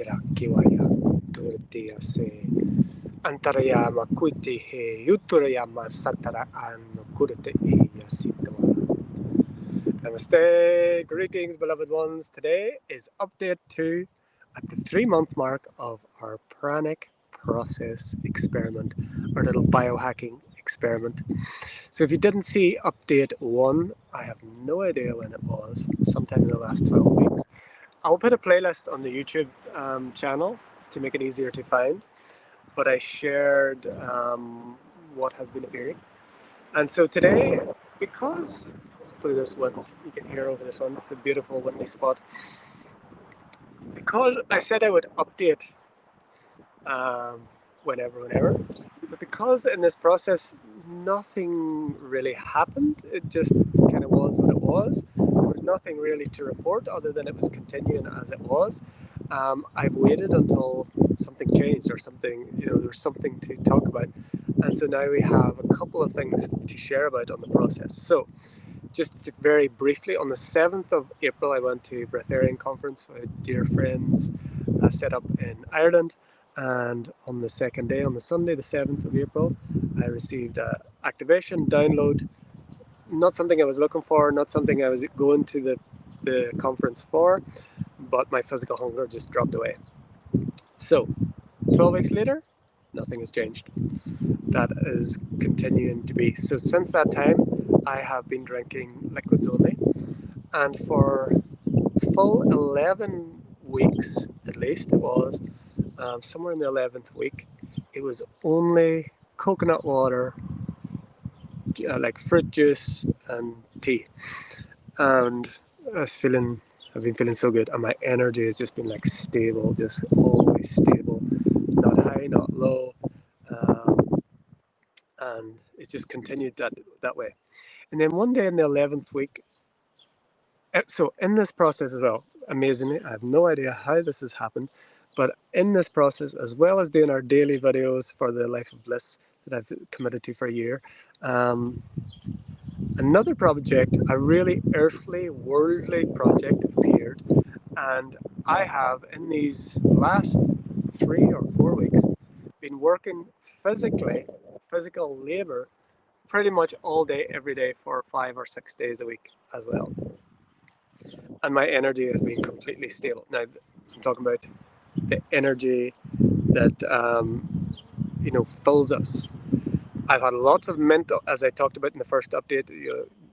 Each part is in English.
Kirakiwaya Turtiase Antarayama Kuti He Yuturayama Satara Ano Kurte Yasitwa. Namaste, greetings beloved ones. Today is update 2 at the 3-month mark of our Pranic process experiment, our little biohacking experiment. So if you didn't see update 1, I have no idea when it was, sometime in the last 12 weeks. I'll put a playlist on the YouTube channel to make it easier to find, but I shared what has been appearing. And so today, because hopefully this wind, you can hear over this one, it's a beautiful windy spot. Because I said I would update whenever, but because in this process nothing really happened, it just kind of was what it was. There was nothing really to report other than it was continuing as it was. I've waited until something changed or something, there's something to talk about. And so now we have a couple of things to share about on the process. So just very briefly, on the 7th of April, I went to Breatharian conference with dear friends set up in Ireland. And on the second day, on the Sunday, the 7th of April, I received an activation download. Not something I was looking for, not something I was going to the conference for, but my physical hunger just dropped away. So 12 weeks later, nothing has changed. That is continuing to be. So since that time, I have been drinking liquids only. And for full 11 weeks, at least it was, somewhere in the 11th week, it was only coconut water, like fruit juice and tea. And I've been feeling so good, and my energy has just been like stable, just always stable, not high, not low. And it just continued that way. And then one day in the 11th week, so in this process as well, amazingly, I have no idea how this has happened, but in this process, as well as doing our daily videos for the Life of Bliss that I've committed to for a year, another project, a really earthly, worldly project appeared, and I have, in these last 3 or 4 weeks, been working physical labor, pretty much all day, every day for 5 or 6 days a week as well. And my energy has been completely stable. Now, I'm talking about the energy that, fills us. I've had lots of mental, as I talked about in the first update,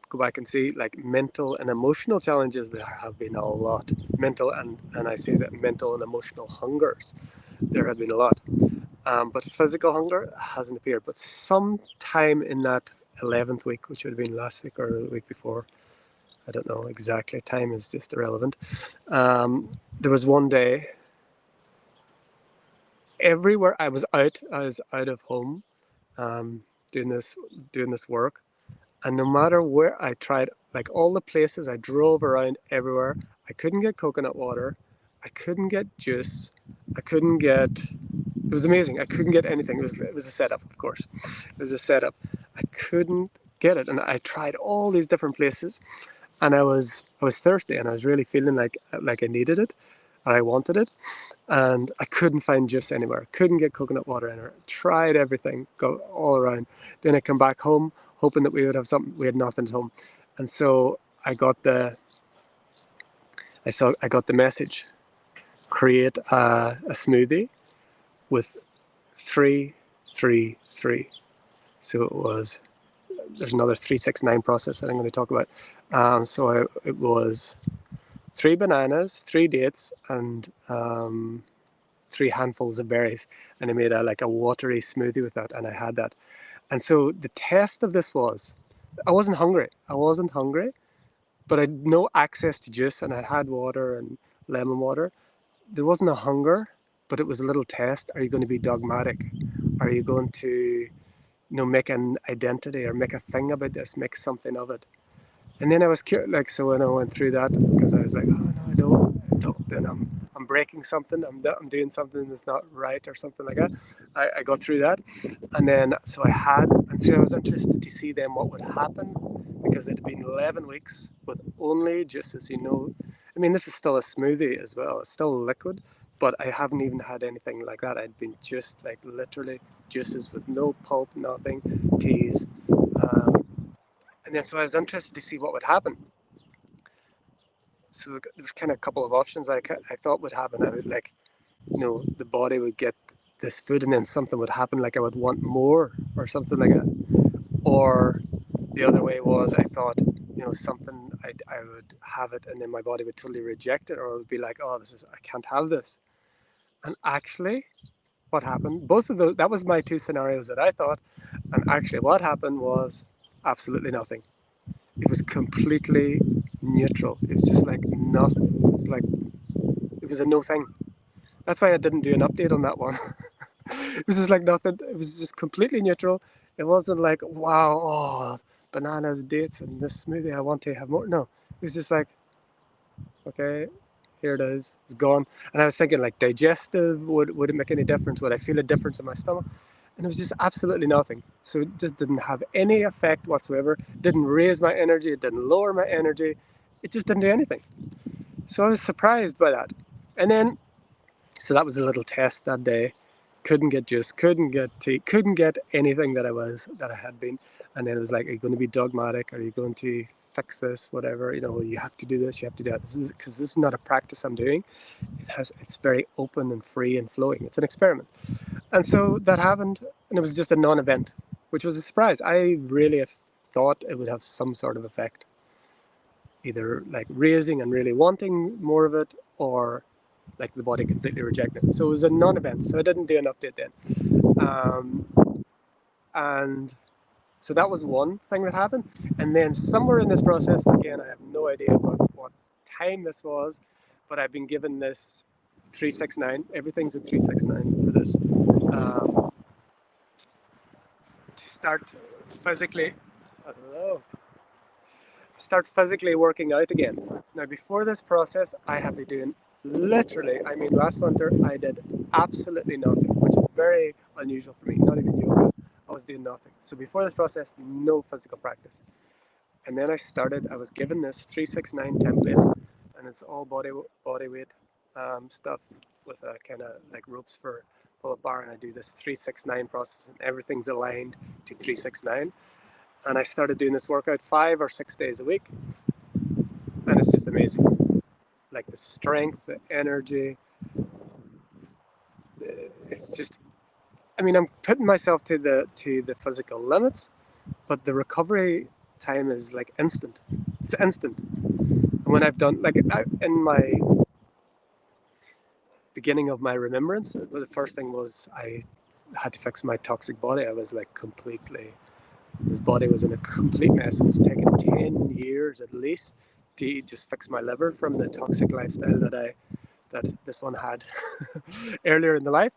go back and see, like mental and emotional challenges. There have been a lot. Mental and I say that mental and emotional hungers, there have been a lot. But physical hunger hasn't appeared. But sometime in that 11th week, which would have been last week or the week before, I don't know exactly, time is just irrelevant. There was one day, everywhere I was out of home, doing this work, and no matter where I tried, like all the places I drove around everywhere, I couldn't get coconut water, I couldn't get juice, it was amazing, I couldn't get anything. It was a setup, of course. It was a setup. I couldn't get it, and I tried all these different places, and I was thirsty, and I was really feeling like I needed it, and I wanted it, and I couldn't find juice anywhere. Couldn't get coconut water anywhere. Tried everything, go all around. Then I come back home, hoping that we would have something. We had nothing at home, and so I got the message: create a smoothie with 3, 3, 3. So it was. There's another 369 process that I'm going to talk about. It was 3 bananas, 3 dates, and 3 handfuls of berries, and I made a watery smoothie with that, and I had that. And so the test of this was, I wasn't hungry, but I had no access to juice, and I had water and lemon water. There wasn't a hunger, but it was a little test. Are you going to be dogmatic? Are you going to make an identity or make a thing about this, make something of it? And then I was curious, so when I went through that, because I was like, oh no, I don't, then I'm breaking something, I'm doing something that's not right or something like that. I got through that, and then so I was interested to see then what would happen, because it had been 11 weeks with only juices. I mean, this is still a smoothie as well. It's still liquid, but I haven't even had anything like that. I'd been just like literally juices with no pulp, nothing, teas. And then so I was interested to see what would happen. So there was kind of a couple of options I thought would happen. I would like, the body would get this food and then something would happen, like I would want more or something like that. Or the other way was I thought, something I would have it and then my body would totally reject it, or it would be like, oh, I can't have this. And actually, what happened, both of those, that was my two scenarios that I thought. And actually, what happened was absolutely nothing. It was completely neutral. It was just like nothing. It was a no thing. That's why I didn't do an update on that one. It was just like nothing. It was just completely neutral. It wasn't like, wow, oh, bananas, dates, and this smoothie, I want to have more. No, it was just like, okay, here it is, it's gone. And I was thinking, like, digestive, would it make any difference? Would I feel a difference in my stomach? And it was just absolutely nothing. So it just didn't have any effect whatsoever. It didn't raise my energy. It didn't lower my energy. It just didn't do anything. So I was surprised by that. And then, so that was a little test that day. Couldn't get juice, couldn't get tea, couldn't get anything that I had been. And then it was like, are you going to be dogmatic? Are you going to fix this? Whatever, you have to do this, you have to do that. Because this is not a practice I'm doing. It's very open and free and flowing. It's an experiment. And so that happened, and it was just a non-event, which was a surprise. I really thought it would have some sort of effect, either like raising and really wanting more of it, or like the body completely rejected it. So it was a non-event, so I didn't do an update then. And so that was one thing that happened. And then somewhere in this process, again, I have no idea what time this was, but I've been given this 369. Everything's in 369 for this. To start physically, working out again. Now, before this process, I have been doing literally, last winter I did absolutely nothing, which is very unusual for me, not even yoga. I was doing nothing. So before this process, no physical practice. And then I was given this 369 template, and it's all body weight stuff with a kind of like ropes for pull-up bar, and I do this 369 process, and everything's aligned to 369. And I started doing this workout 5 or 6 days a week, and it's just amazing. Like the strength, the energy, it's just, I'm putting myself to the physical limits, but the recovery time is like instant. It's instant. And when I've done, in my beginning of my remembrance, the first thing was I had to fix my toxic body. I was like this body was in a complete mess, and it's taken 10 years at least to just fix my liver from the toxic lifestyle that this one had earlier in the life.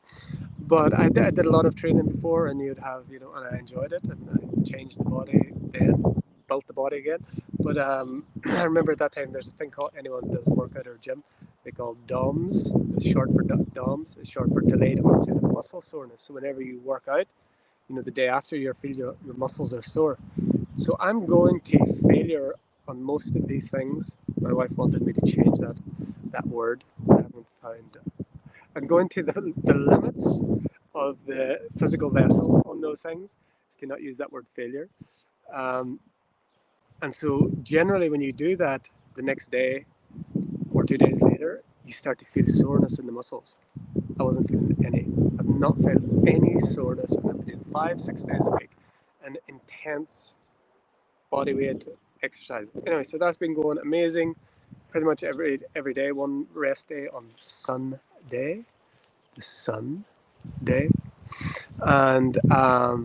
But I did a lot of training before, and you'd have, and I enjoyed it, and I changed the body then, built the body again. But I remember at that time, there's a thing called, anyone that does workout or gym, they call DOMS. It's short for DOMS. It's short for delayed onset of muscle soreness. So whenever you work out, the day after, you feel your muscles are sore. So I'm going to failure on most of these things. My wife wanted me to change that word. I haven't found it. I'm going to the limits of the physical vessel on those things, is to not use that word failure. And so generally when you do that, the next day or 2 days later, you start to feel soreness in the muscles. I wasn't feeling any. I've not felt any soreness, and I've been doing 5-6 days a week, and intense body weight exercise. Anyway, so that's been going amazing. Pretty much every day. One rest day on Sunday, the Sun Day, and I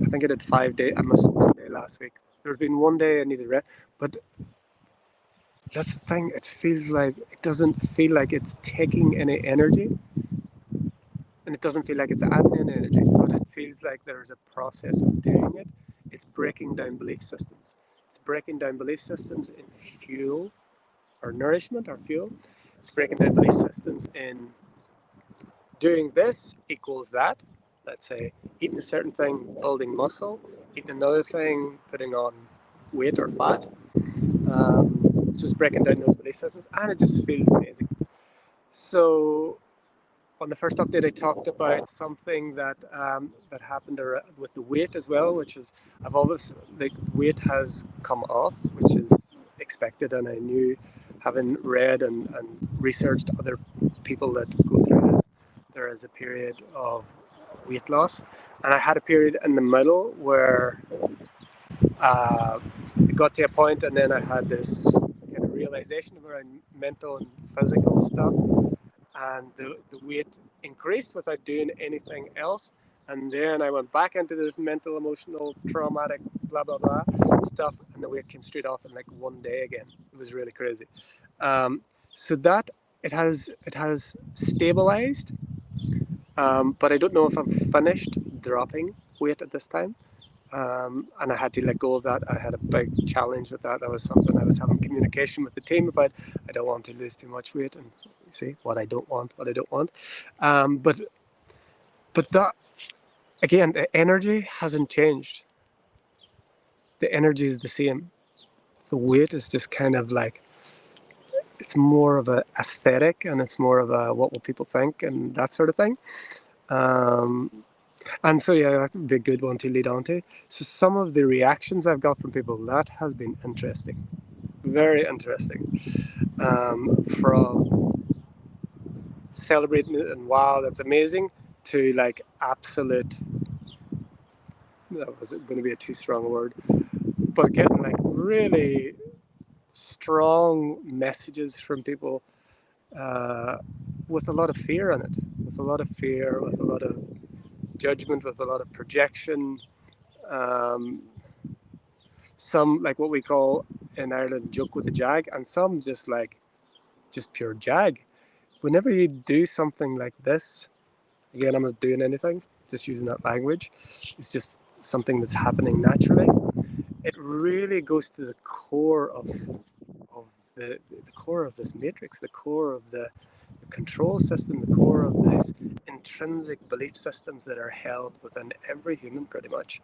think I did 5 days. I missed 1 day last week. There's been 1 day I needed rest, but that's the thing. It doesn't feel like it's taking any energy. And it doesn't feel like it's adding in energy, but it feels like there's a process of doing it. It's breaking down belief systems. It's breaking down belief systems in fuel or nourishment or fuel. It's breaking down belief systems in doing this equals that. Let's say eating a certain thing, building muscle, eating another thing, putting on weight or fat. So it's breaking down those belief systems, and it just feels amazing. So on the first update, I talked about something that that happened with the weight as well, which is I've always the weight has come off, which is expected, and I knew, having read and researched other people that go through this, there is a period of weight loss, and I had a period in the middle where it got to a point, and then I had this kind of realization around mental and physical stuff, and the weight increased without doing anything else. And then I went back into this mental, emotional, traumatic, blah blah blah stuff, and the weight came straight off in like one day again. It was really crazy. So that it has stabilized, but I don't know if I've finished dropping weight at this time. And I had to let go of that. I had a big challenge with that. That was something I was having communication with the team about. I don't want to lose too much weight, and see what I don't want, what I don't want. But that again, the energy hasn't changed. The energy is the same. The weight is just kind of like, it's more of a aesthetic, and it's more of a what will people think and that sort of thing. Um, And so, yeah, that would be a good one to lead on to. So, some of the reactions I've got from people, that has been interesting, very interesting. From celebrating it and wow, that's amazing, to like absolute, that was going to be a too strong a word, but getting like really strong messages from people uh, with a lot of fear in it, with a lot of fear, with a lot of judgment, with a lot of projection. Um, some like what we call in Ireland joke with the jag, and some just pure jag. Whenever you do something like this, again, I'm not doing anything, just using that language. It's just something that's happening naturally. It really goes to the core of the core of this matrix, the core of the control system, the core of these intrinsic belief systems that are held within every human, pretty much.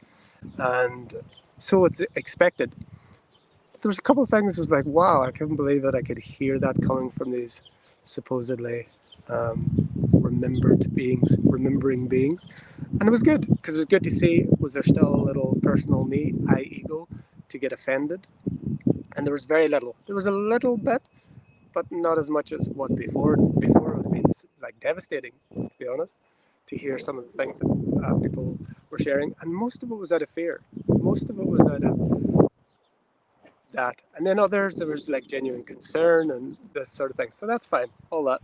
And so it's expected. There was a couple of things was like, wow, I couldn't believe that I could hear that coming from these supposedly remembering beings. And it was good, because it was good to see, was there still a little personal me, ego, to get offended? And there was very little. There was a little bit, but not as much as what before. Before it would have been like devastating, to be honest, to hear some of the things that people were sharing. And most of it was out of fear. Most of it was out of that. And then others, there was like genuine concern and this sort of thing. So that's fine. All that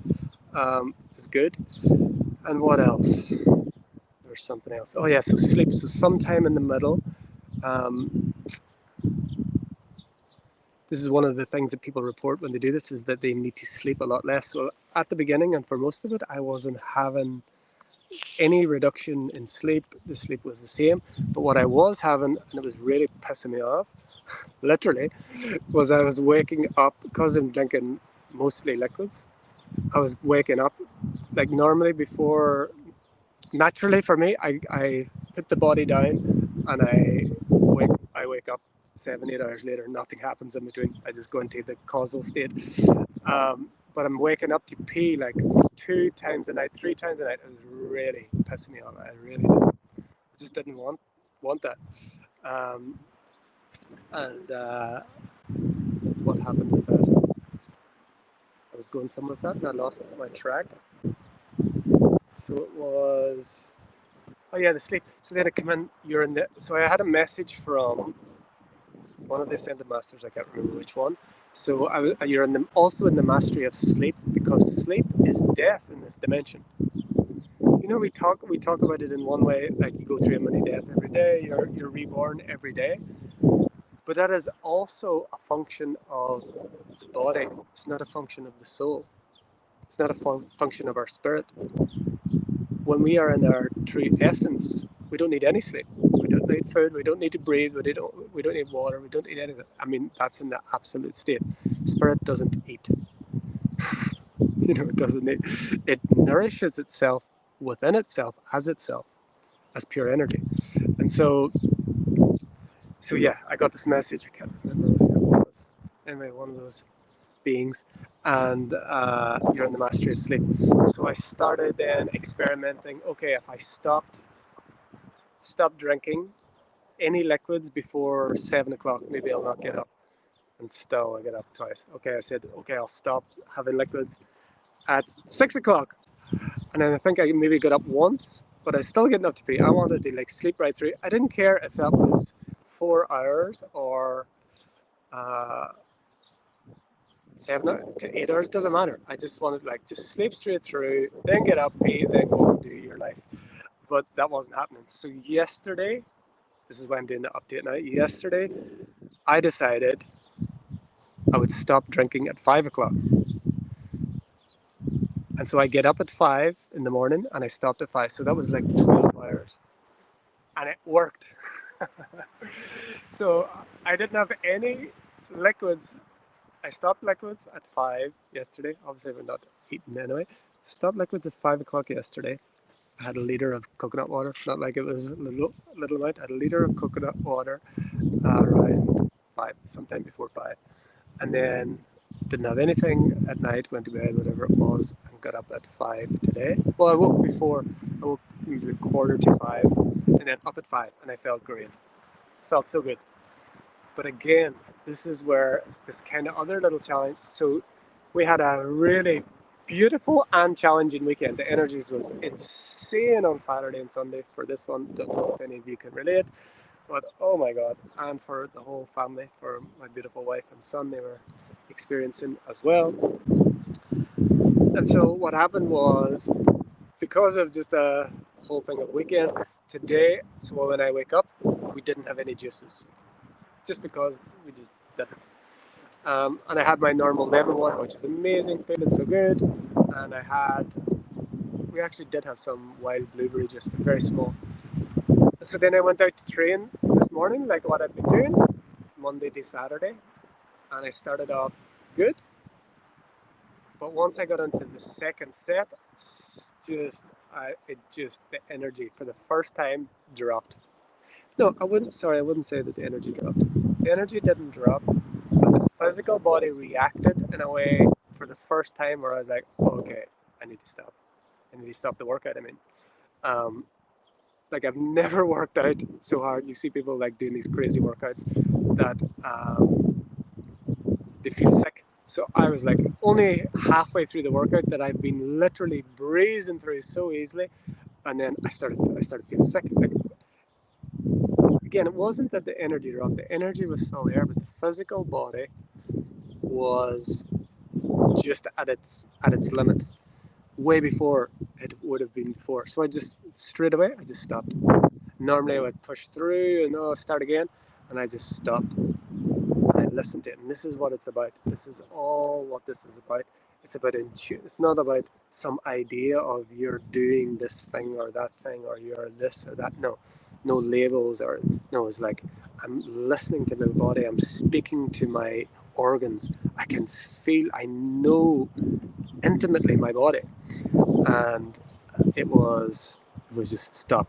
is good. And what else? There's something else. Oh yeah, so sleep. So sometime in the middle. Um, this is one of the things that people report when they do this, is that they need to sleep a lot less. So at the beginning, and for most of it, I wasn't having any reduction in sleep. The sleep was the same. But what I was having, and it was really pissing me off, literally, was I was waking up, because I'm drinking mostly liquids. I was waking up like normally before. Naturally for me, I put the body down, and I wake up 7 8 hours later. Nothing happens in between. I just go into the causal state. But I'm waking up to pee like 2 times a night, 3 times a night. It was really pissing me off. I really just didn't want that. Um, and what happened with that? I was going somewhere with that, and I lost my track. So it was. Oh yeah, the sleep. So then I come in. You're in the. So I had a message from one of the ascended masters. I can't remember which one. So you're also in the mastery of sleep, because sleep is death in this dimension. You know, we talk about it in one way, like you go through a mini death every day. You're reborn every day. But that is also a function of the body. It's not a function of the soul. It's not a function of our spirit. When we are in our true essence, we don't need any sleep. We don't need food. We don't need to breathe. We don't need water. We don't need anything. I mean, that's in the absolute state. Spirit doesn't eat. It doesn't need. It nourishes itself within itself, as pure energy. And so yeah, I got this message. I can't remember what it was. Anyway, one of those beings, and you're in the mastery of sleep. So I started then experimenting. Okay, if I stopped drinking any liquids before 7 o'clock, maybe I'll not get up. And still I get up twice. Okay, I said, okay, I'll stop having liquids at 6 o'clock. And then I think I maybe got up once, but I was still getting up to pee. I wanted to like sleep right through. I didn't care if that was 4 hours or uh, 7 to 8 hours. Doesn't matter. I just wanted like just sleep straight through, then get up, pee, then go and do your life. But that wasn't happening. So yesterday, this is why I'm doing the update now. Yesterday, I decided I would stop drinking at 5 o'clock. And so I get up at 5 in the morning and I stopped at 5. So that was like 12 hours. And it worked. So I didn't have any liquids. I stopped liquids at 5 yesterday. Obviously, we're not eating anyway. Stopped liquids at 5 o'clock yesterday. I had a liter of coconut water. It's not like it was a little amount. I had a liter of coconut water around 5, sometime before 5. And then didn't have anything at night, went to bed, whatever it was, and got up at 5 today. Well, I woke maybe 4:45, and then up at 5, and I felt great. Felt so good. But again, this is where this kind of other little challenge. So we had a really beautiful and challenging weekend. The energies was insane on Saturday and Sunday for this one. Don't know if any of you can relate, but oh my God. And for the whole family, for my beautiful wife and son, they were experiencing as well. And so what happened was, because of just a whole thing of weekends, today, so when I wake up, we didn't have any juices. Just because we just didn't. And I had my normal lemon water, which is amazing, feeling so good. And we actually did have some wild blueberry juice, but very small. So then I went out to train this morning, like what I've been doing, Monday to Saturday. And I started off good. But once I got into the second set, the energy for the first time dropped. No, I wouldn't say that the energy dropped. The energy didn't drop, but the physical body reacted in a way for the first time where I was like, oh, okay, I need to stop. I need to stop the workout. I mean, like I've never worked out so hard. You see people like doing these crazy workouts that they feel sick. So I was like only halfway through the workout that I've been literally breezing through so easily, and then I started feeling sick. Like, again, it wasn't that the energy dropped. The energy was still there, but the physical body was just at its limit, way before it would have been before. So I just straight away I just stopped. Normally I would push through and start again, and I just stopped. And I listened to it, and this is what it's about. This is all what this is about. It's about intuition. It's not about some idea of you're doing this thing or that thing or you're this or that. No labels or no. It's like I'm listening to my body. I'm speaking to my organs. I can feel. I know intimately my body, and it was just stop.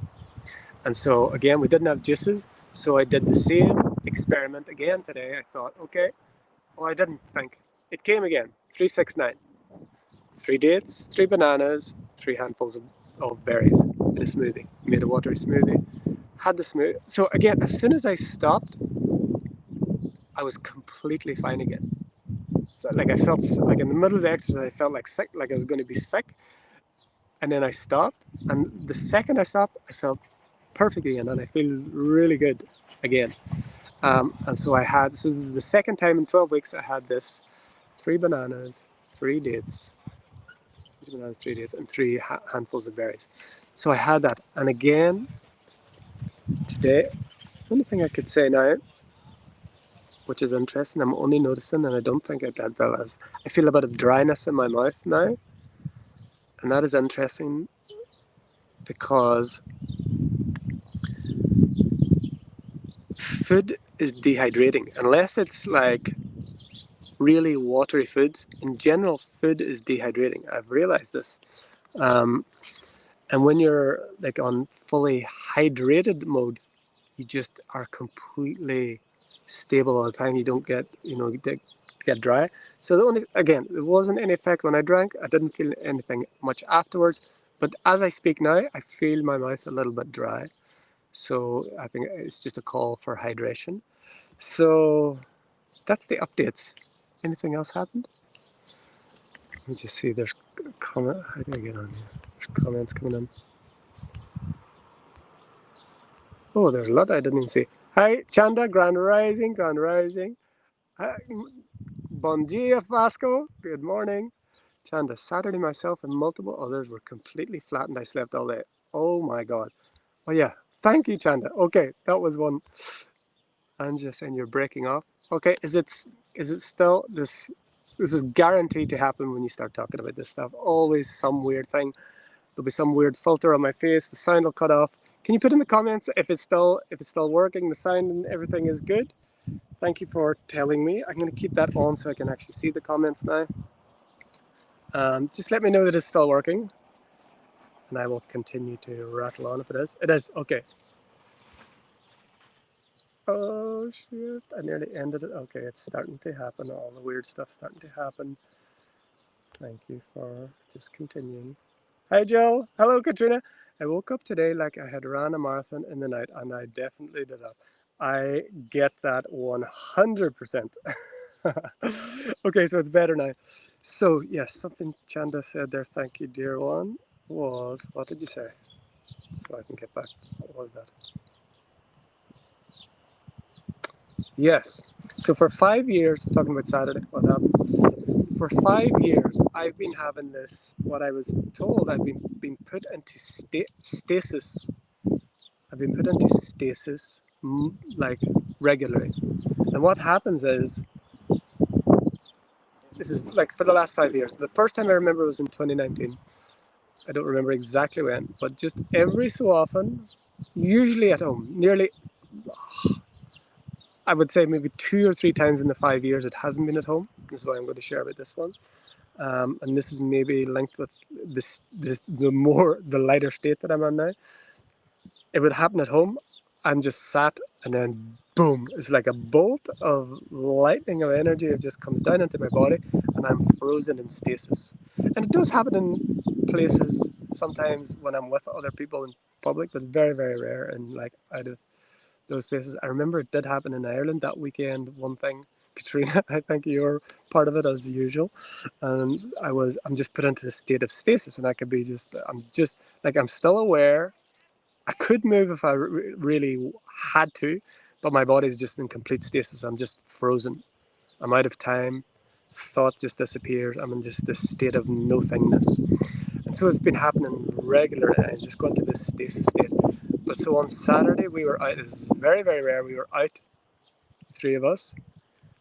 And so again, we didn't have juices, so I did the same experiment again today. I thought, okay, well, I didn't think. It came again, 369. 3 dates, 3 bananas, 3 handfuls of berries in a smoothie. Made a watery smoothie, had the smoothie. So again, as soon as I stopped, I was completely fine again. So, like I felt, like in the middle of the exercise, I felt like sick, like I was going to be sick. And then I stopped, and the second I stopped, I felt perfect again, and I feel really good again. And so this is the second time in 12 weeks I had this 3 bananas, 3 dates, 3 dates, and 3 handfuls of berries. So I had that. And again, today, the only thing I could say now, which is interesting, I'm only noticing, and I don't think I did well, as I feel a bit of dryness in my mouth now. And that is interesting because food is dehydrating. Unless it's like really watery foods, in general, food is dehydrating. I've realized this. And when you're like on fully hydrated mode, you just are completely stable all the time. You don't get, get dry. So again, there wasn't any effect when I drank. I didn't feel anything much afterwards. But as I speak now, I feel my mouth a little bit dry. So I think it's just a call for hydration. So that's the updates. Anything else happened? Let me just see. There's a comment. How do I get on here? There's comments coming in. Oh, there's a lot I didn't even see. Hi, Chanda, Grand Rising, Grand Rising. Hi, bon dia, Vasco. Good morning. Chanda, Saturday myself and multiple others were completely flattened. I slept all day. Oh my God. Oh yeah. Thank you, Chanda. Okay, that was one. Anja saying you're breaking off. Okay, is it still this? This is guaranteed to happen when you start talking about this stuff. Always some weird thing. There'll be some weird filter on my face. The sound will cut off. Can you put in the comments if it's still working? The sound and everything is good. Thank you for telling me. I'm going to keep that on so I can actually see the comments now. Just let me know that it's still working, and I will continue to rattle on if it is. It is okay. Oh shit! I nearly ended it. Okay, it's starting to happen. All the weird stuff starting to happen. Thank you for just continuing. Hi Jill. Hello Katrina. I woke up today like I had ran a marathon in the night, and I definitely did that. I get that 100%. Okay, so it's better now. So yes, something Chanda said there. Thank you, dear one. Was what did you say? So I can get back. What was that? Yes. So for 5 years, talking about Saturday, what happened? For 5 years, I've been having this. What I was told, I've been put into stasis. I've been put into stasis like regularly. And what happens is, this is like for the last 5 years. The first time I remember was in 2019. I don't remember exactly when, but just every so often, usually at home, nearly, I would say maybe 2 or 3 times in the 5 years it hasn't been at home. This is why I'm going to share about this one. And this is maybe linked with the lighter state that I'm on now. It would happen at home. I'm just sat, and then boom, it's like a bolt of lightning of energy. It just comes down into my body, and I'm frozen in stasis. And it does happen in places sometimes when I'm with other people in public, but very, very rare. And like out of those places, I remember it did happen in Ireland that weekend. One thing, Katrina, I think you're part of it as usual. And I'm just put into a state of stasis, and I could be I'm just like, I'm still aware. I could move if I really had to, but my body's just in complete stasis. I'm just frozen. I'm out of time. Thought just disappears. I'm in just this state of nothingness. And so it's been happening regularly. I just go into this stasis state. But so on Saturday, we were out. This is very, very rare. We were out, three of us,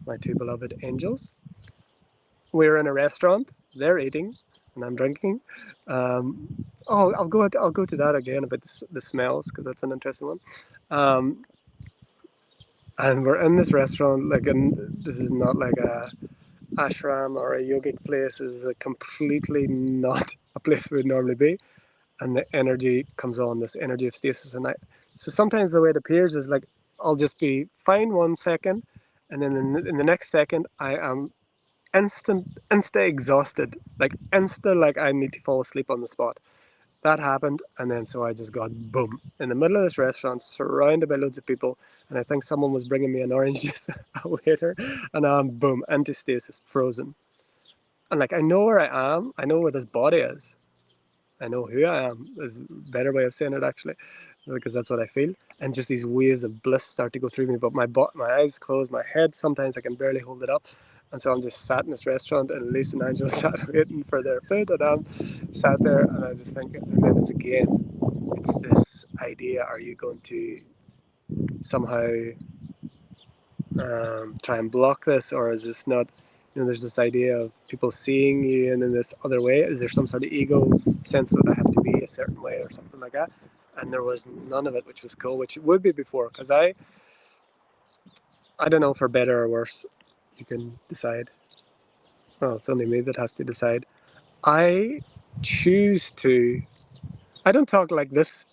my two beloved angels. We were in a restaurant. They're eating, and I'm drinking. I'll go to that again about the smells, because that's an interesting one. And we're in this restaurant, and this is not like a ashram or a yogic place. This is completely not a place we would normally be. And the energy comes on, this energy of stasis. So sometimes the way it appears is like, I'll just be fine 1 second, and then in the next second, I am insta exhausted, like I need to fall asleep on the spot. That happened, and then so I just got boom in the middle of this restaurant, surrounded by loads of people, and I think someone was bringing me an orange juice, a waiter, and boom, into stasis, frozen. And like, I know where I am, I know where this body is, I know who I am. Is a better way of saying it, actually, because that's what I feel. And just these waves of bliss start to go through me. But my eyes closed, my head, sometimes I can barely hold it up. And so I'm just sat in this restaurant, and Lisa and Angela sat waiting for their food, and I'm sat there, and I just think, and then it's this idea: are you going to somehow try and block this, or is this not? There's this idea of people seeing you in this other way. Is there some sort of ego sense that I have to be a certain way or something like that? And there was none of it, which was cool, which it would be before, because I don't know, for better or worse, you can decide. Well, it's only me that has to decide. I choose to. I don't talk like this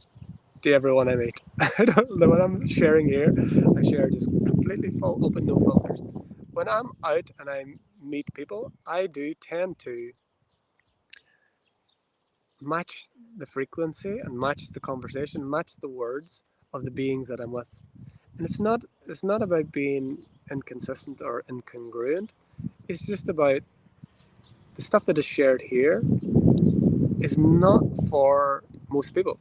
to everyone I meet. I don't know what I'm sharing here. I share just completely full, open, no filters. When I'm out and I meet people, I do tend to match the frequency and match the conversation, match the words of the beings that I'm with. And it's not about being inconsistent or incongruent. It's just about the stuff that is shared here is not for most people.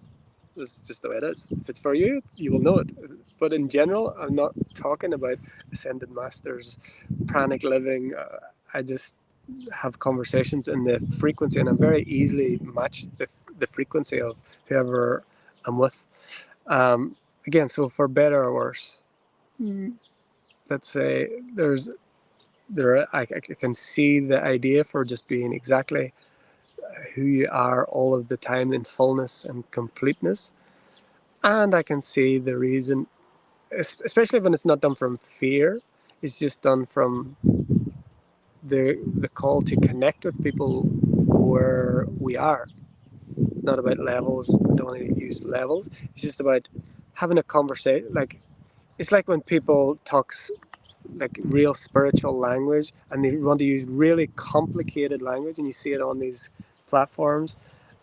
It's just the way it is. If it's for you, you will know it. But in general, I'm not talking about ascended masters, pranic living. I just have conversations in the frequency, and I'm very easily match the frequency of whoever I'm with. Again, so for better or worse, let's say I can see the idea for just being exactly who you are all of the time in fullness and completeness, and I can see the reason, especially when it's not done from fear. It's just done from the call to connect with people where we are. It's not about levels. I don't want to use levels. It's just about having a conversation. Like it's like when people talk like real spiritual language and they want to use really complicated language, and you see it on these platforms,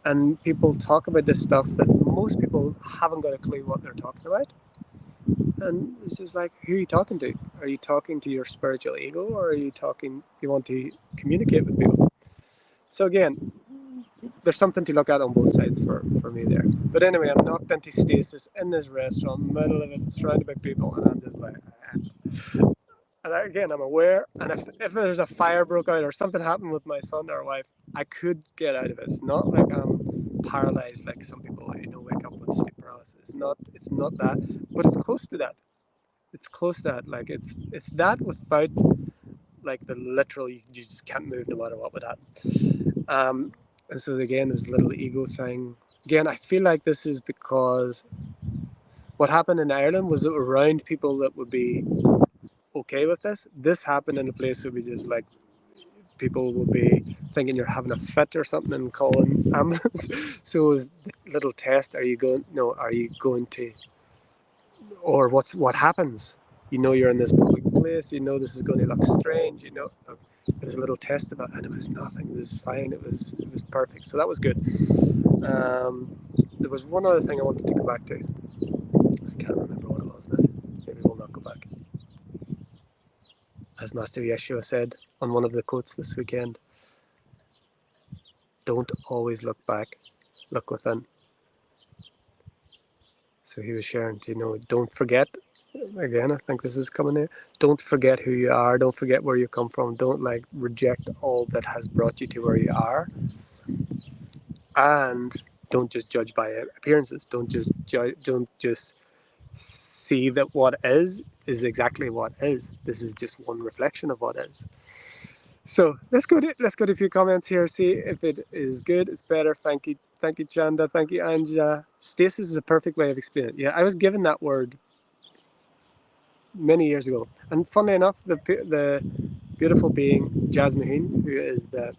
and people talk about this stuff that most people haven't got a clue what they're talking about. And it's just like, who are you talking to? Are you talking to your spiritual ego, or are you talking, you want to communicate with people? So again, there's something to look at on both sides for me there. But anyway, I'm knocked into stasis in this restaurant, middle of it, surrounded by people, and I'm just like, and again, I'm aware. And if there's a fire broke out or something happened with my son or wife, I could get out of it. It's not like I'm paralyzed like some people, wake up with sleep paralysis. It's not that, but it's close to that. It's close to that. Like it's that without like the literal, you just can't move no matter what with that. And so again, there's a little ego thing. Again, I feel like this is because what happened in Ireland was around people that would be okay with this. This happened in a place where we just like people would be thinking you're having a fit or something and calling ambulance. So it was the little test. Are you going? No. Are you going to? Or what happens? You're in this public place. This is going to look strange. It was a little test of it, and it was nothing. It was fine. It was perfect. So that was good. There was one other thing I wanted to go back to. I can't remember what it was now. Maybe we'll not go back. As Master Yeshua said on one of the quotes this weekend, don't always look back, look within. So he was sharing to, don't forget, again, I think this is coming here, don't forget who you are, don't forget where you come from, don't like reject all that has brought you to where you are, and don't just judge by appearances, don't just see that what is exactly what is. This is just one reflection of what is. So let's go to a few comments here. See if it is good. It's better. Thank you, Chanda. Thank you, Anja. Stasis is a perfect way of explaining it. Yeah, I was given that word many years ago, and funnily enough, the beautiful being Jasmine, who is the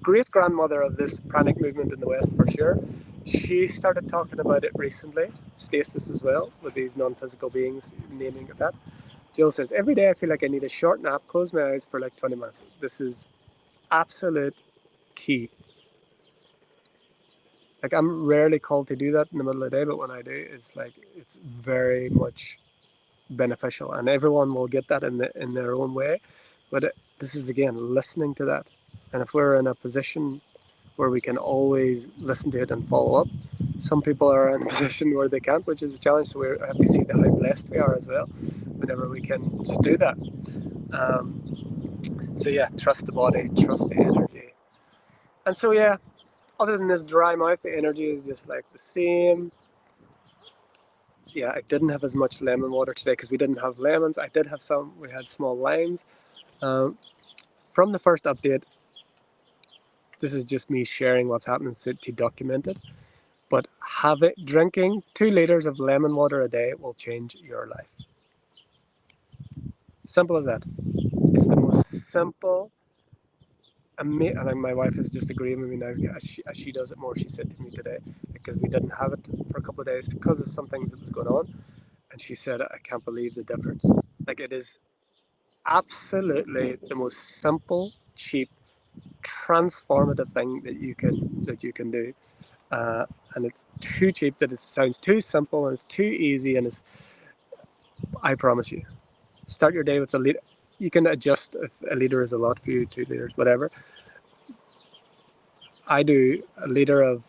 great grandmother of this pranic movement in the West for sure, she started talking about it recently. Stasis as well, with these non-physical beings naming it that. Jill says, every day I feel like I need a short nap, close my eyes for like 20 minutes. This is absolute key. Like I'm rarely called to do that in the middle of the day, but when I do, it's very much beneficial, and everyone will get that in their own way. But this is again listening to that, and if we're in a position where we can always listen to it and follow up, some people are in a position where they can't, which is a challenge. So we have to see how blessed we are as well, whenever we can just do that. So yeah, trust the body, trust the energy, and so yeah. Other than this dry mouth, the energy is just like the same. Yeah, I didn't have as much lemon water today because we didn't have lemons. I did have some. We had small limes. Um, from the first update, this is just me sharing what's happening to document it. But drinking 2 liters of lemon water a day will change your life. Simple as that. It's the most simple. And my wife is just agreeing with me now as she does it more. She said to me today, because we didn't have it for a couple of days because of some things that was going on. And she said, I can't believe the difference. Like, it is absolutely the most simple, cheap, transformative thing that you can do. Uh, and it's too cheap that it sounds too simple and it's too easy. And it's, I promise you, start your day with a liter. You can adjust if a liter is a lot for you, 2 liters, whatever. I do a liter of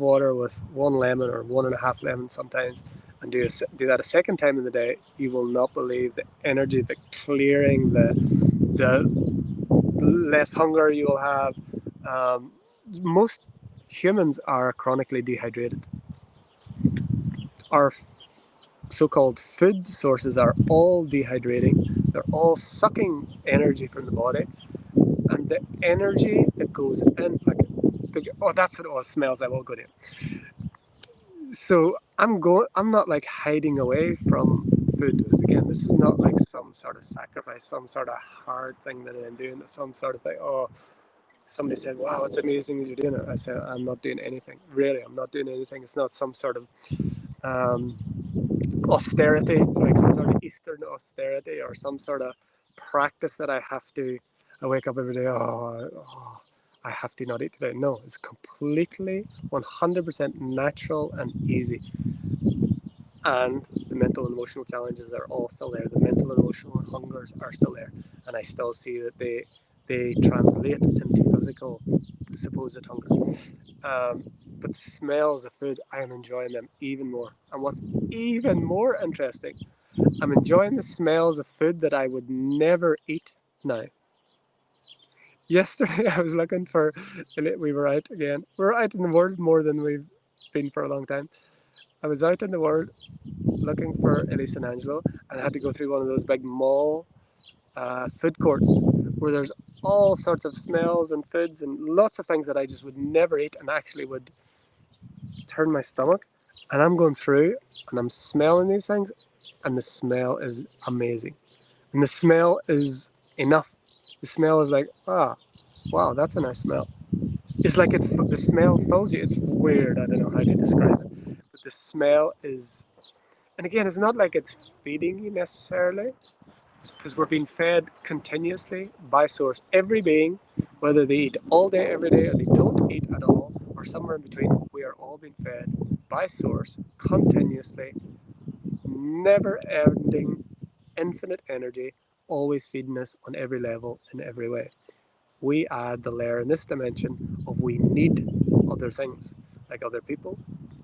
water with one lemon or 1.5 lemons sometimes, and do that a second time in the day. You will not believe the energy, the clearing, the less hunger you will have. Most humans are chronically dehydrated. Our so-called food sources are all dehydrating. They're all sucking energy from the body, and the energy that goes in, like, oh, that's what it was. Smells. I will go there. So I'm not like hiding away from food. Again, this is not like some sort of sacrifice, some sort of hard thing that I'm doing. Some sort of like, oh, somebody said, wow, it's amazing that you're doing it. I said, I'm not doing anything. Really, I'm not doing anything. It's not some sort of um, austerity, like some sort of Eastern austerity or some sort of practice that I have to. I wake up every day, I have to not eat today. No, it's completely 100% natural and easy. And the mental and emotional challenges are all still there. The mental and emotional hungers are still there. And I still see that they translate into physical supposed hunger. But the smells of food, I am enjoying them even more. And what's even more interesting, I'm enjoying the smells of food that I would never eat now. Yesterday, I was looking for, we were out again. We're out in the world more than we've been for a long time. I was out in the world looking for Elise and Angelo, and I had to go through one of those big mall food courts where there's all sorts of smells and foods and lots of things that I just would never eat and actually would turn my stomach. And I'm going through and I'm smelling these things, and the smell is amazing. And the smell is enough. The smell is like, wow, that's a nice smell. It's like the smell fills you. It's weird. I don't know how to describe it. But the smell is, and again, it's not like it's feeding you necessarily, because we're being fed continuously by source. Every being, whether they eat all day, every day, or they don't eat at all, or somewhere in between, we are all being fed by source continuously, never ending, infinite energy, always feeding us on every level in every way. We add the layer in this dimension of we need other things, like other people,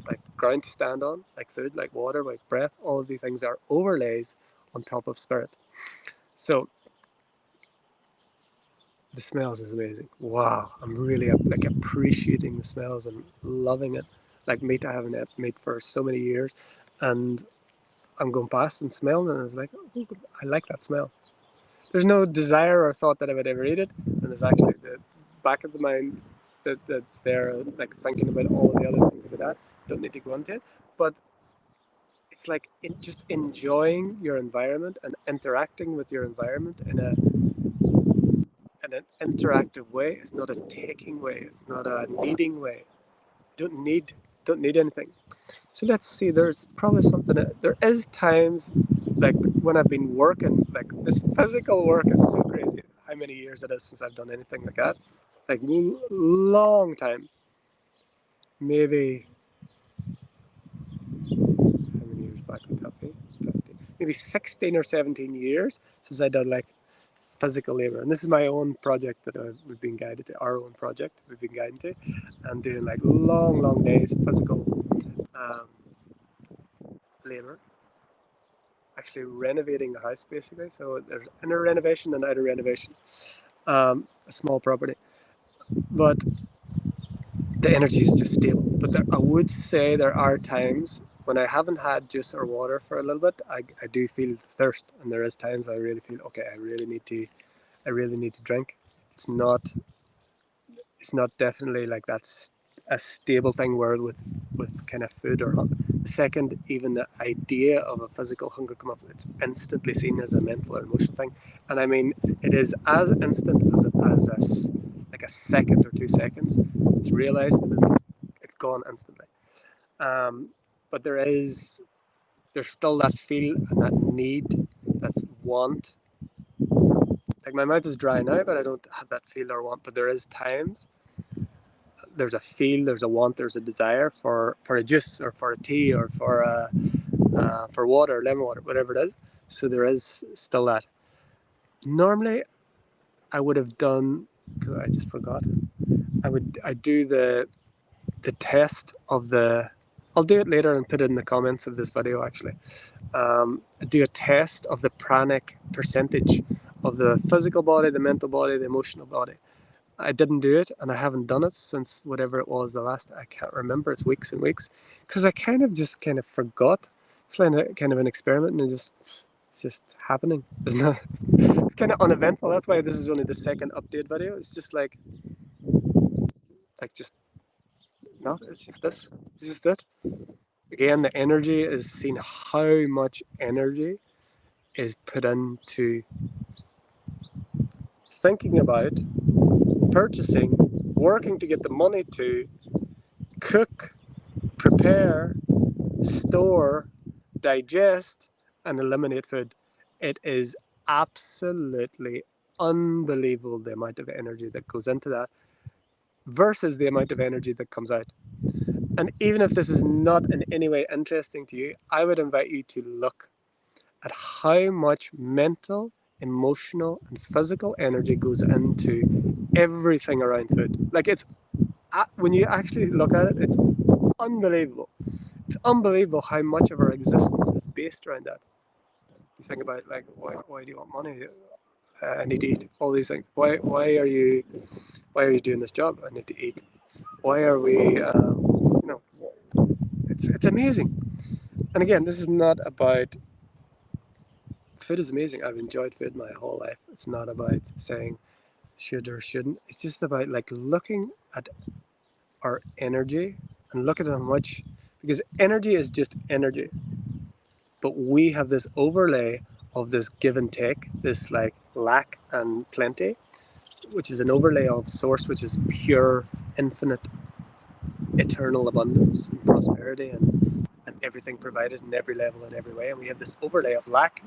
like ground to stand on, like food, like water, like breath. All of these things are overlays on top of spirit. So the smells is amazing. Wow, I'm really like appreciating the smells and loving it. Like meat, I haven't had meat for so many years, and I'm going past and smelling it, and it's like, oh, I like that smell. There's no desire or thought that I would ever eat it, and there's actually the back of the mind that's there, like thinking about all of the other things about that. Don't need to go into it, but it's like just enjoying your environment and interacting with your environment in an interactive way. It's not a taking way. It's not a needing way. Don't need don't need anything. So let's see. There's probably something. There is times like when I've been working, like this physical work is so crazy. How many years it is since I've done anything like that? Like long time. Maybe how many years back would that be? 50. Maybe 16 or 17 years since I done like physical labor. And this is my own project that we've been guided to, our own project we've been guided to, and doing like long days physical um, labor, actually renovating the house basically. So there's inner renovation and outer renovation, a small property. But the energy is just stable. But I would say there are times when I haven't had juice or water for a little bit, I do feel thirst. And there is times I really feel, okay, I really need to drink. It's not definitely like that's a stable thing where with kind of food or the second even the idea of a physical hunger come up, it's instantly seen as a mental or emotional thing. And I mean, it is as instant as like a second or 2 seconds. It's realized and it's gone instantly. But there's still that feel and that need, that want. Like my mouth is dry now, but I don't have that feel or want. But there is times there's a feel, there's a want, there's a desire for a juice or for a tea or for water, lemon water, whatever it is. So there is still that. Normally, I would have done. I just forgot. I do the test of the. I'll do it later and put it in the comments of this video. Actually, I do a test of the pranic percentage of the physical body, the mental body, the emotional body. I didn't do it, and I haven't done it since whatever it was the last. I can't remember. It's weeks and weeks, because I kind of forgot. It's like kind of an experiment, and it's just happening. It's kind of uneventful. That's why this is only the second update video. It's just like just no. It's just this. It's just it. Again, the energy is seeing how much energy is put into thinking about purchasing, working to get the money to cook, prepare, store, digest, and eliminate food. It is absolutely unbelievable the amount of energy that goes into that versus the amount of energy that comes out. And even if this is not in any way interesting to you, I would invite you to look at how much mental, emotional, and physical energy goes into everything around food. Like when you actually look at it, it's unbelievable. It's unbelievable how much of our existence is based around that. You think about like why do you want money? I need to eat. All these things. Why are you doing this job? I need to eat. Why are we? It's amazing. And again, this is not about. Food is amazing. I've enjoyed food my whole life. It's not about saying should or shouldn't. It's just about like looking at our energy and look at how much, because energy is just energy, but we have this overlay of this give and take, this like lack and plenty, which is an overlay of source, which is pure, infinite, eternal abundance and prosperity and everything provided in every level in every way. And we have this overlay of lack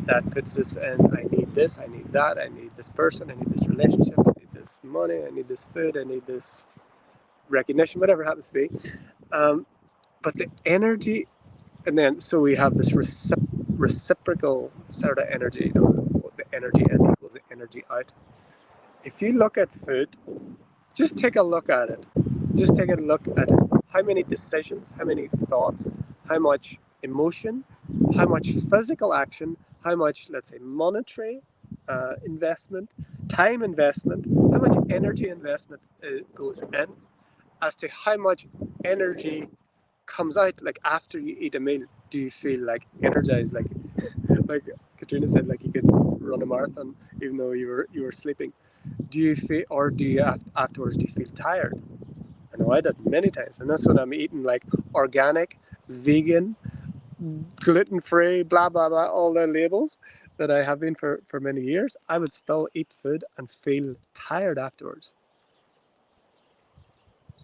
that puts us in, I need this, I need that, I need this person, I need this relationship, I need this money, I need this food, I need this recognition, whatever it happens to be. But the energy, and then so we have this reciprocal sort of energy, the energy in equals the energy out. If you look at food, just take a look at it. Just take a look at how many decisions, how many thoughts, how much emotion, how much physical action, how much, let's say, monetary investment, time investment, how much energy investment goes in, as to how much energy comes out. Like after you eat a meal, do you feel like energized, like like Katrina said, like you could run a marathon even though you were sleeping? Do you feel, or do you afterwards, do you feel tired? I know I did many times, and that's when I'm eating like organic, vegan, gluten-free, blah blah blah, all the labels that I have been for many years. I would still eat food and feel tired afterwards.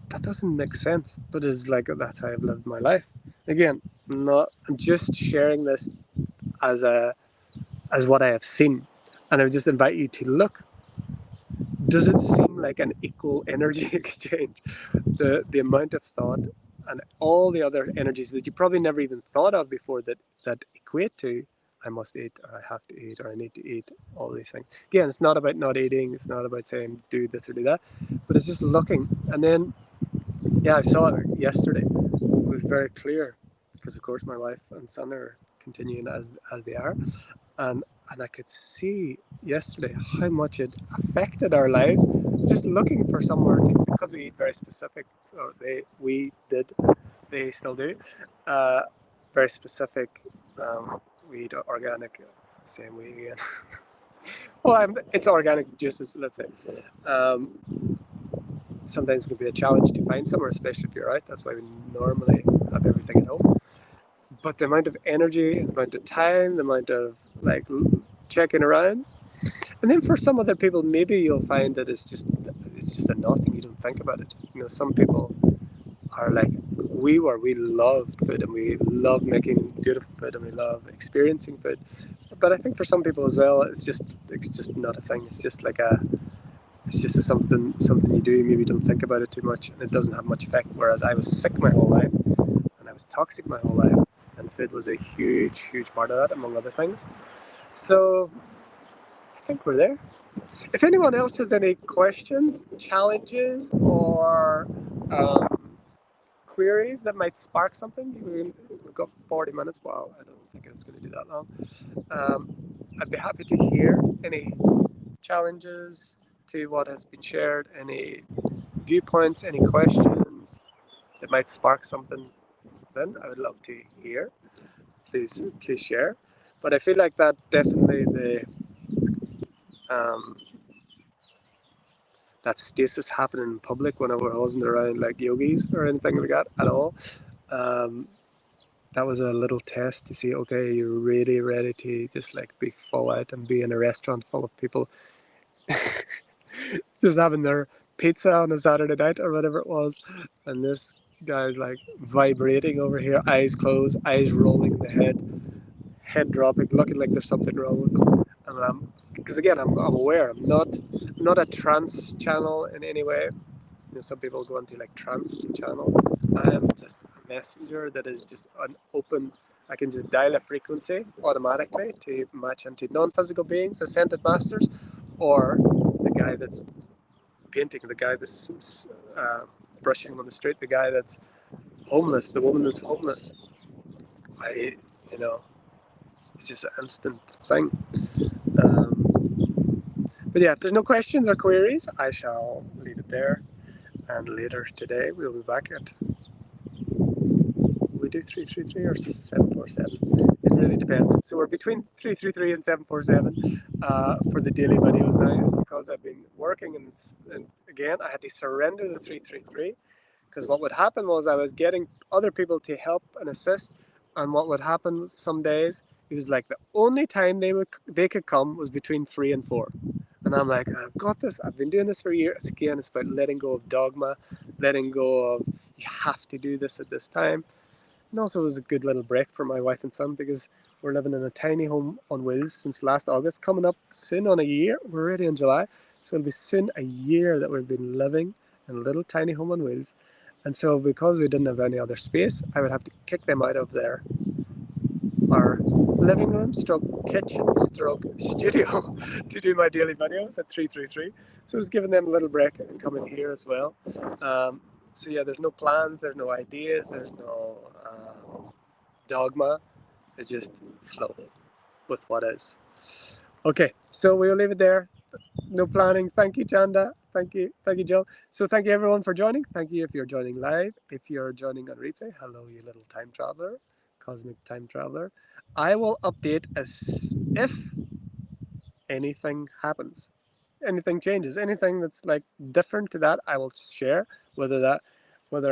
That doesn't make sense, but it's like that's how I've lived my life. Again, I'm just sharing this as what I have seen, and I would just invite you to look. Does it seem like an equal energy exchange? The amount of thought and all the other energies that you probably never even thought of before that equate to I must eat, or I have to eat, or I need to eat, all these things. Again, it's not about not eating, it's not about saying do this or do that, but it's just looking. And then, yeah, I saw it yesterday. It was very clear, because of course my wife and son are continuing as they are. And I could see yesterday how much it affected our lives, just looking for somewhere to, because we eat very specific, or they still do, very specific, we eat organic, same way again. Well, it's organic juices, let's say. Sometimes it can be a challenge to find somewhere, especially if you're out. That's why we normally have everything at home. But the amount of energy, the amount of time, the amount of like checking around, and then for some other people, maybe you'll find that it's just a nothing. You don't think about it. Some people are like we were. We loved food, and we love making beautiful food, and we love experiencing food. But I think for some people as well, it's just not a thing. It's just something you do. Maybe you don't think about it too much, and it doesn't have much effect. Whereas I was sick my whole life, and I was toxic my whole life, and food was a huge part of that, among other things. So I think we're there. If anyone else has any questions, challenges, or queries that might spark something, we've got 40 minutes. Wow, I don't think it's going to do that long. Um, I'd be happy to hear any challenges to what has been shared, any viewpoints, any questions that might spark something. Then I would love to hear. Please share. But I feel like that definitely um, that stasis happening in public whenever I wasn't around like yogis or anything like that at all. Um, that was a little test to see, okay, you're really ready to just like be full out and be in a restaurant full of people just having their pizza on a Saturday night or whatever it was. And this guy's like vibrating over here, eyes closed, eyes rolling in the head dropping, looking like there's something wrong with him. And because again, I'm aware, I'm not a trance channel in any way. Some people go into like trance channel. I am just a messenger that is just an open. I can just dial a frequency automatically to match into non-physical beings, ascended masters, or the guy that's painting, the guy that's brushing on the street, the guy that's homeless, the woman that's homeless. I, you know, it's just an instant thing. But yeah, if there's no questions or queries, I shall leave it there. And later today, we'll be back at, we do 333 or 747. It really depends. So we're between 333 and 747 for the daily videos now. It's because I've been working, and again, I had to surrender the 333 because what would happen was I was getting other people to help and assist, and what would happen some days, it was like the only time they could come was between 3 and 4. And I'm like, I've got this. I've been doing this for years. Again, it's about letting go of dogma, letting go of you have to do this at this time. And also, it was a good little break for my wife and son because we're living in a tiny home on wheels since last August. Coming up soon on a year. We're already in July, so it'll be soon a year that we've been living in a little tiny home on wheels. And so, because we didn't have any other space, I would have to kick them out of our living room stroke kitchen stroke studio to do my daily videos at 333. So I was giving them a little break and coming here as well. So yeah, there's no plans, there's no ideas, there's no dogma. It just flow with what is. Okay, so we'll leave it there. No planning. Thank you, Chanda. Thank you, Jill. So thank you everyone for joining. Thank you if you're joining live. If you're joining on replay, hello, you little time traveler, cosmic time traveler. I will update as if anything happens, anything changes, anything that's like different to that. I will share whether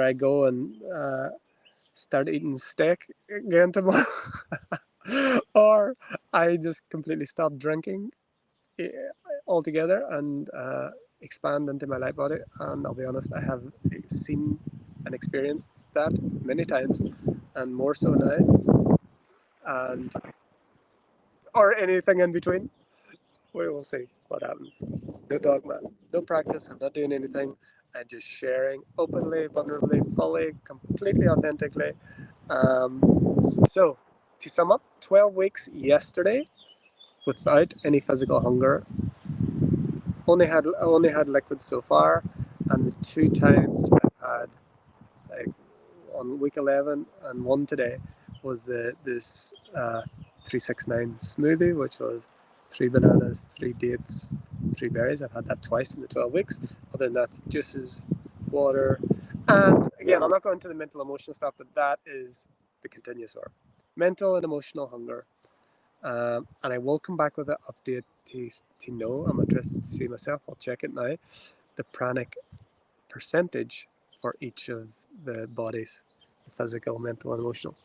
I go and start eating steak again tomorrow, or I just completely stop drinking altogether and expand into my light body. And I'll be honest, I have seen and experienced that many times, and more so now, and or anything in between. We will see what happens. No dogma, no practice. I'm not doing anything. I'm just sharing openly, vulnerably, fully, completely authentically. So, to sum up, 12 weeks yesterday without any physical hunger. Only had liquids so far, and the 2 times I've had, like on week 11 and one today, was this 369 smoothie, which was 3 bananas, 3 dates, 3 berries. I've had that twice in the 12 weeks. Other than that, juices, water, and again, I'm not going to the mental emotional stuff, but that is the continuous work. Mental and emotional hunger. And I will come back with an update to know. I'm interested to see myself. I'll check it now. The pranic percentage for each of the bodies, physical, mental, and emotional.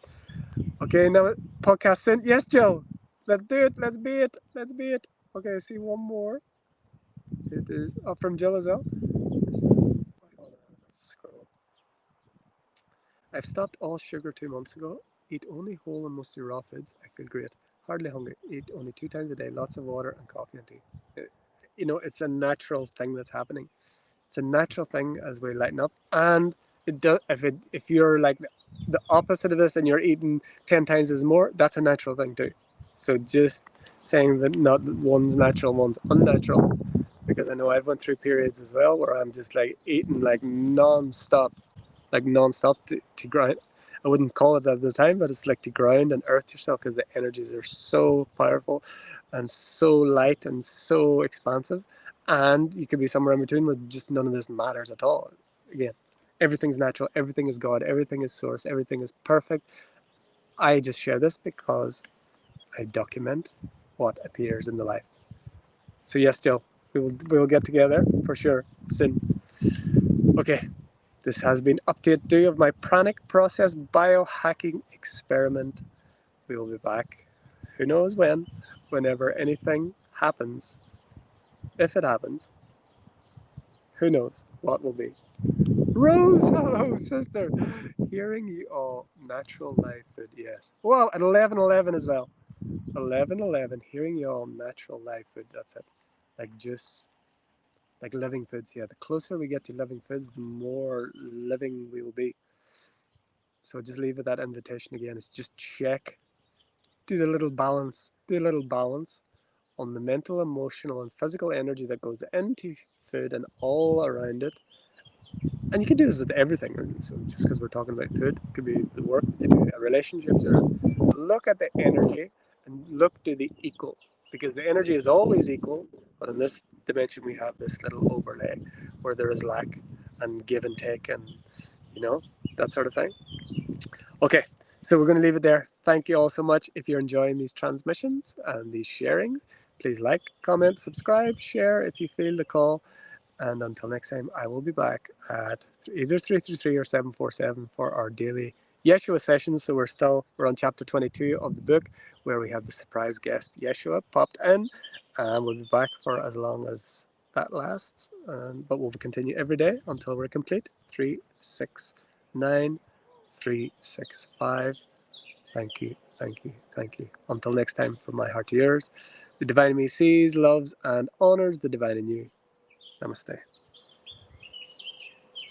Okay, now podcast sent. Yes, Joe. Let's do it. Let's be it. Let's be it. Okay, I see one more. It is up from Jill as well. Let's scroll. I've stopped all sugar 2 months ago. Eat only whole and mostly raw foods. I feel great. Hardly hungry. Eat only 2 times a day. Lots of water and coffee and tea. It's a natural thing that's happening. It's a natural thing as we lighten up, and it does. If you're like the opposite of this and you're eating 10 times as more, that's a natural thing too. So just saying that not one's natural, one's unnatural, because I know I've went through periods as well where I'm just like eating like non-stop to grind. I wouldn't call it at the time, but it's like to ground and earth yourself because the energies are so powerful and so light and so expansive. And you could be somewhere in between where just none of this matters at all. Again, everything's natural, everything is God, everything is source, everything is perfect. I just share this because I document what appears in the life. So yes, Jill, we will get together for sure soon. Okay, this has been update 2 of my Pranic process biohacking experiment. We will be back, who knows when, whenever anything happens. If it happens, who knows what will be. Rose, hello, sister. Hearing you all, natural life food, yes. Well, at 11:11 as well. 11:11. Hearing you all, natural life food. That's it. Like just like living foods. Yeah, the closer we get to living foods, the more living we will be. So just leave it that invitation again. It's just check, do the little balance, on the mental, emotional, and physical energy that goes into food and all around it. And you can do this with everything. So just because we're talking about food, it could be the work that you do, relationships, or look at the energy and look to the equal. Because the energy is always equal, but in this dimension we have this little overlay where there is lack and give and take and you know, that sort of thing. Okay, so we're going to leave it there. Thank you all so much. If you're enjoying these transmissions and these sharings, please like, comment, subscribe, share if you feel the call. And until next time, I will be back at either 333 or 747 for our daily Yeshua sessions. So we're on chapter 22 of the book where we have the surprise guest Yeshua popped in. And we'll be back for as long as that lasts. But we'll continue every day until we're complete. 369 365. Thank you, thank you, thank you. Until next time, from my heart to yours, the divine in me sees, loves, and honors the divine in you. Namaste.